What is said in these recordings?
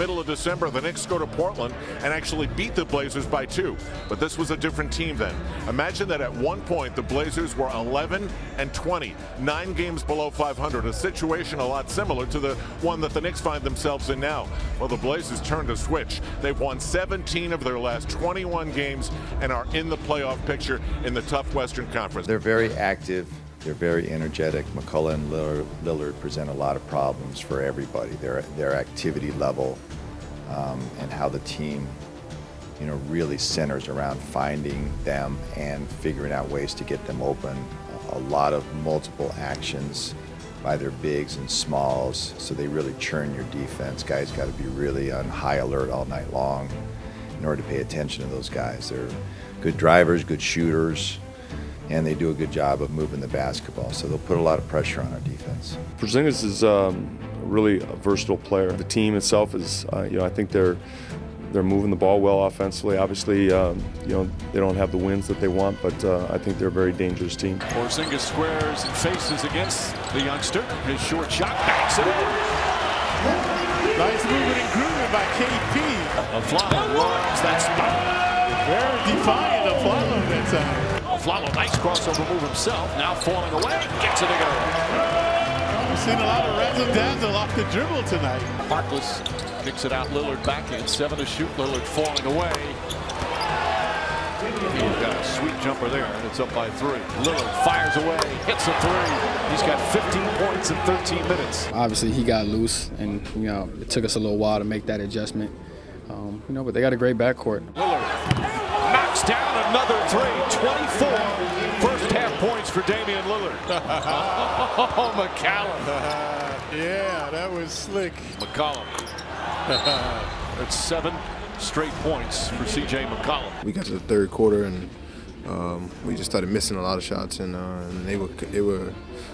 middle of December, the Knicks go to Portland and actually beat the Blazers by 2. But this was a different team then. Imagine that at one point the Blazers were 11-20, 9 games below 500, a situation a lot similar to the one that the Knicks find themselves in now. Well, the Blazers turned a switch. They've won 17 of their last 21 games and are in the playoff picture in the tough Western Conference. They're very active. They're very energetic. McCullough and Lillard present a lot of problems for everybody. Their activity level and how the team, really centers around finding them and figuring out ways to get them open. A lot of multiple actions by their bigs and smalls, so they really churn your defense. Guys got to be really on high alert all night long in order to pay attention to those guys. They're good drivers, good shooters, and they do a good job of moving the basketball, so they'll put a lot of pressure on our defense. Porzingis is really a versatile player. The team itself is, I think they're moving the ball well offensively. Obviously, they don't have the wins that they want, but I think they're a very dangerous team. Porzingis squares and faces against the youngster. His short shot backs it in. Nice moving and grooving by KP. Aflalo runs that spot. Very defiant of Aflalo that time. Aflalo, nice crossover move himself. Now falling away, gets it to go. We've seen a lot of razzle-dazzle off the dribble tonight. Harkless kicks it out. Lillard back in. 7 to shoot. Lillard falling away. He's got a sweet jumper there, and it's up by 3. Lillard fires away, hits a 3. He's got 15 points in 13 minutes. Obviously, he got loose, and it took us a little while to make that adjustment. But they got a great backcourt. Lillard knocks down another 3. 24 first half points for Damian Lillard. Oh, McCallum. Yeah, that was slick. McCollum. That's 7 straight points for C.J. McCollum. We got to the third quarter and we just started missing a lot of shots, and they were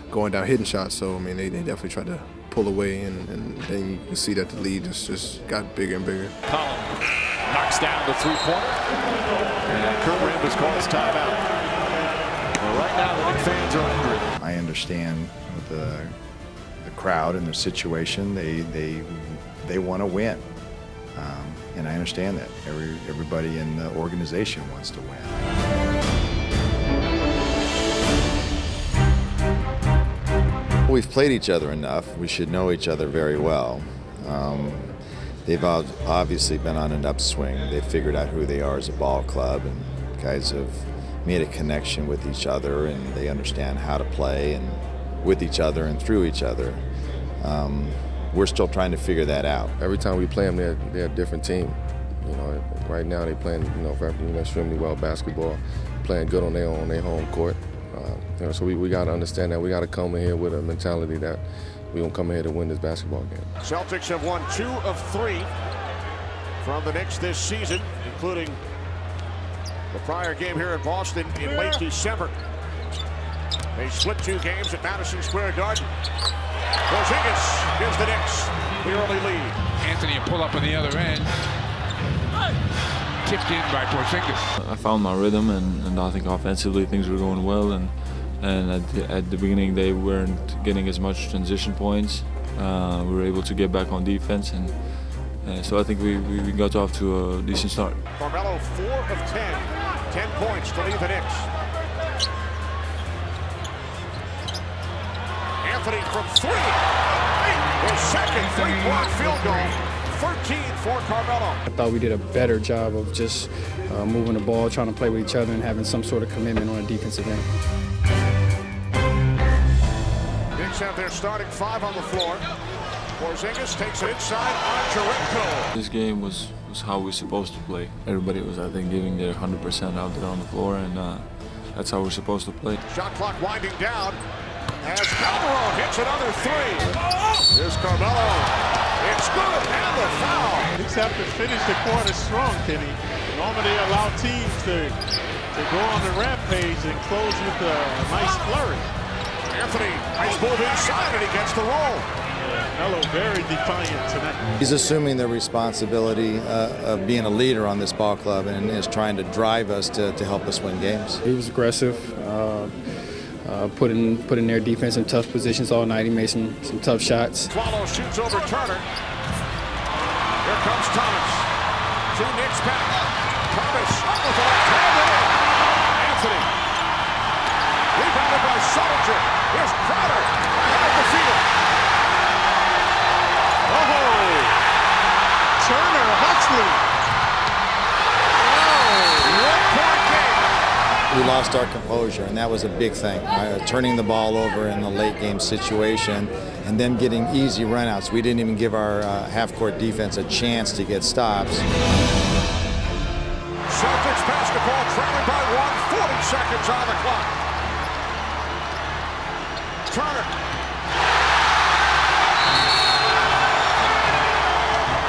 going down hitting shots. So I mean, they definitely tried to pull away, and then you can see that the lead just got bigger and bigger. Collum knocks down the 3-pointer, and Kurt Rambis calls timeout. Well, right now the Knicks fans are angry. I understand the crowd and their situation. They want to win, and I understand that. Everybody in the organization wants to win. We've played each other enough. We should know each other very well. They've obviously been on an upswing. They've figured out who they are as a ball club, and guys have made a connection with each other, and they understand how to play and with each other and through each other. We're still trying to figure that out. Every time we play them, they're a different team. Right now they're playing, extremely well basketball, playing good on their home court. So we got to understand that we got to come in here with a mentality that we don't come in here to win this basketball game. Celtics have won 2 of 3 from the Knicks this season, including the prior game here in Boston in late December. They split 2 games at Madison Square Garden. Porzingis gives the Knicks the early lead. Anthony a pull up on the other end. Tipped in by Porzingis. I found my rhythm, and I think offensively things were going well. And at the beginning they weren't getting as much transition points. We were able to get back on defense, and so I think we got off to a decent start. Carmelo 4 of 10 points to lead the Knicks. Anthony from 3. His second 3-point field goal. 13 for Carmelo. I thought we did a better job of just moving the ball, trying to play with each other, and having some sort of commitment on a defensive end. Knicks have their starting 5 on the floor. Porzingis takes it inside on Jerebko. This game was how we're supposed to play. Everybody was, I think, giving their 100% out there on the floor, and that's how we're supposed to play. Shot clock winding down as Calderon hits another 3. Here's Carmelo. It's good, and the foul. Knicks have to finish the quarter strong, Kenny. Normally they allow teams to go on the rampage and close with a nice flurry. Anthony, nice move inside, and he gets the roll. Melo very defiant tonight. He's assuming the responsibility of being a leader on this ball club and is trying to drive us to help us win games. He was aggressive, putting their defense in tough positions all night. He made some tough shots. Swallow shoots over Turner. Here comes Thomas. Two Knicks back. Thomas up with the left hand in. Anthony. Rebounded by Sullinger. Here's Crowder ahead of the field. Oh! Turner hustling. Oh! 1-point game. We lost our composure, and that was a big thing. Turning the ball over in the late game situation and them getting easy runouts. We didn't even give our half-court defense a chance to get stops. Celtics basketball trailing by 1, 40 seconds on the clock. Turner.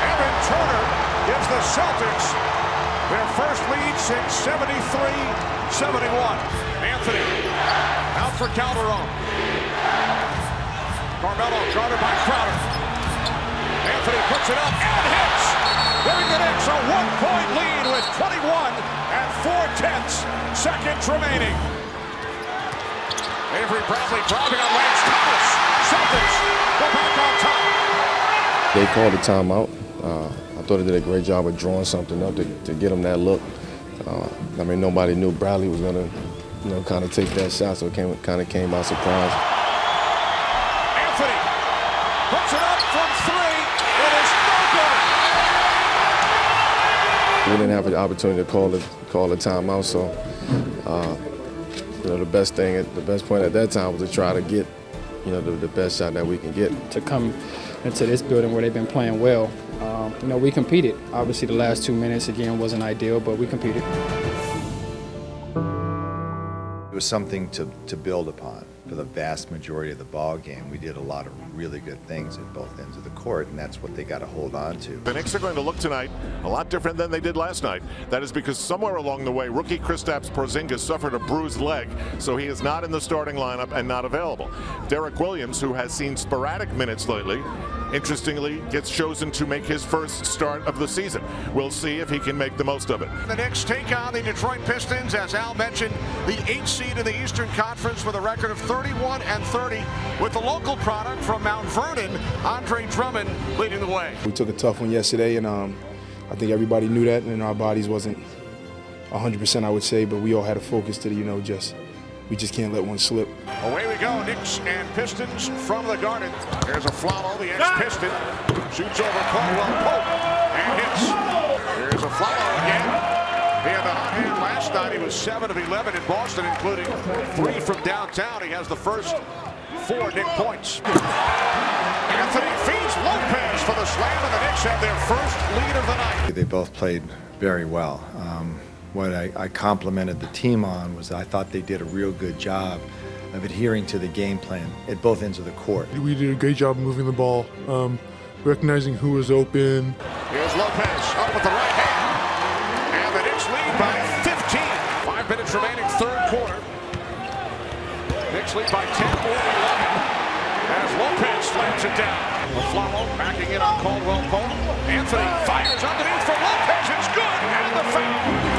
Evan Turner gives the Celtics their first lead since 73-71. Anthony out for Calderon. Carmelo guarded by Crowder. Anthony puts it up and hits, giving the Knicks a 1-point lead with 21 and 4/10 seconds remaining. Avery Bradley driving on Lance Thomas. Celtics go back on top. They called a timeout. I thought they did a great job of drawing something up to get them that look. I mean, nobody knew Bradley was going to, kind of take that shot, so it kind of came by surprise. Anthony puts it up from three. It is no good. We didn't have an opportunity to call a timeout, so the best point at that time was to try to get, the best shot that we can get. To come into this building where they've been playing well, we competed. Obviously, the last 2 minutes, again, wasn't ideal, but we competed. It was something to build upon. For the vast majority of the ball game, we did a lot of really good things at both ends of the court, and that's what they got to hold on to. The Knicks are going to look tonight a lot different than they did last night. That is because somewhere along the way, rookie Kristaps Porzingis suffered a bruised leg, so he is not in the starting lineup and not available. Derek Williams, who has seen sporadic minutes lately, interestingly, gets chosen to make his first start of the season. We'll see if he can make the most of it. The Knicks take on the Detroit Pistons, as Al mentioned, the 8th seed in the Eastern Conference with a record of 31-30, with the local product from Mount Vernon, Andre Drummond, leading the way. We took a tough one yesterday, and I think everybody knew that, and our bodies wasn't 100%, I would say, but we all had a focus to, we just can't let one slip. Away we go, Knicks and Pistons from the Garden. There's a Flalo, the ex-Piston, shoots over Caldwell Pope and hits. There's a Flalo again. He had the hot hand last night. He was 7 of 11 in Boston, including 3 from downtown. He has the first 4 Knick points. Anthony feeds Lopez for the slam, and the Knicks have their first lead of the night. They both played very well. What I complimented the team on was I thought they did a real good job of adhering to the game plan at both ends of the court. We did a great job moving the ball, recognizing who was open. Here's Lopez up with the right hand, and the Knicks lead by 15. 5 minutes remaining, third quarter. Knicks lead by 10 or 11 as Lopez slams it down. LaFlamo backing in on Caldwell Pope. Anthony fires underneath for Lopez. It's good, and the foul.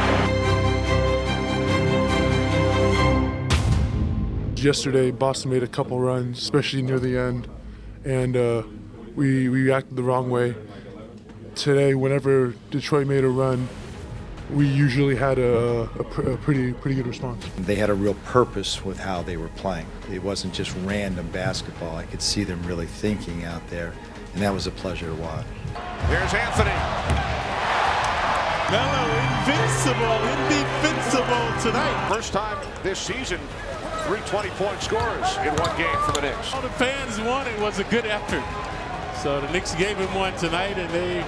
Yesterday, Boston made a couple runs, especially near the end, and we reacted the wrong way. Today, whenever Detroit made a run, we usually had a pretty good response. They had a real purpose with how they were playing. It wasn't just random basketball. I could see them really thinking out there, and that was a pleasure to watch. There's Anthony. Melo, indefensible tonight. First time this season, 3 20-point scorers in one game for the Knicks. All the fans wanted was a good effort. So the Knicks gave him one tonight, and they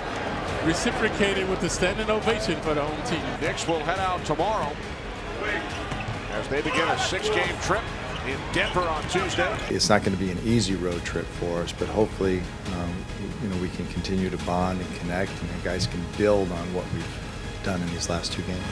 reciprocated with the standing ovation for the home team. Knicks will head out tomorrow as they begin a 6-game trip in Denver on Tuesday. It's not going to be an easy road trip for us, but hopefully, we can continue to bond and connect, and the guys can build on what we've done in these last 2 games.